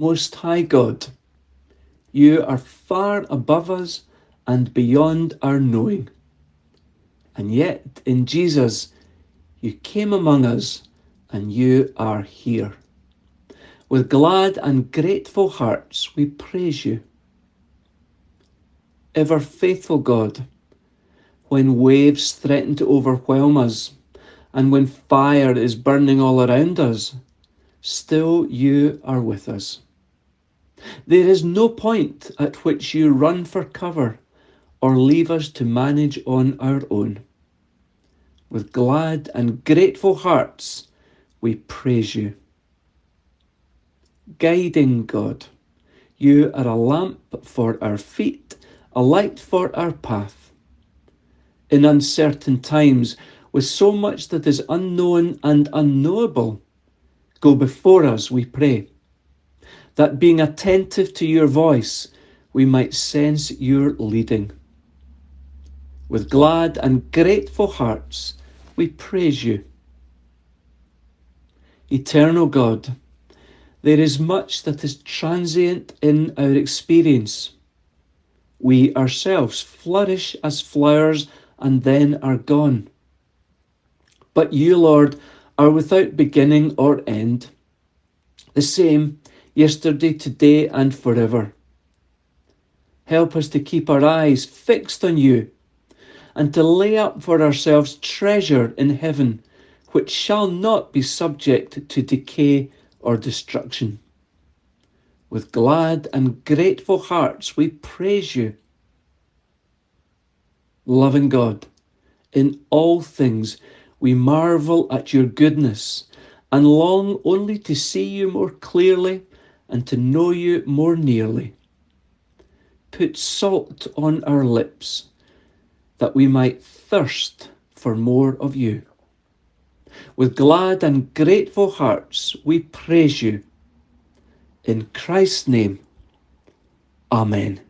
Most High God, you are far above us and beyond our knowing. And yet, in Jesus, you came among us and you are here. With glad and grateful hearts, we praise you. Ever faithful God, when waves threaten to overwhelm us and when fire is burning all around us, still you are with us. There is no point at which you run for cover or leave us to manage on our own. With glad and grateful hearts, we praise you. Guiding God, you are a lamp for our feet, a light for our path. In uncertain times, with so much that is unknown and unknowable, go before us, we pray, that being attentive to your voice, we might sense your leading. With glad and grateful hearts, we praise you. Eternal God, there is much that is transient in our experience. We ourselves flourish as flowers and then are gone. But you, Lord, are without beginning or end, the same yesterday, today, and forever. Help us to keep our eyes fixed on you and to lay up for ourselves treasure in heaven, which shall not be subject to decay or destruction. With glad and grateful hearts, we praise you. Loving God, in all things we marvel at your goodness and long only to see you more clearly and to know you more nearly. Put salt on our lips, that we might thirst for more of you. With glad and grateful hearts, we praise you. In Christ's name, Amen.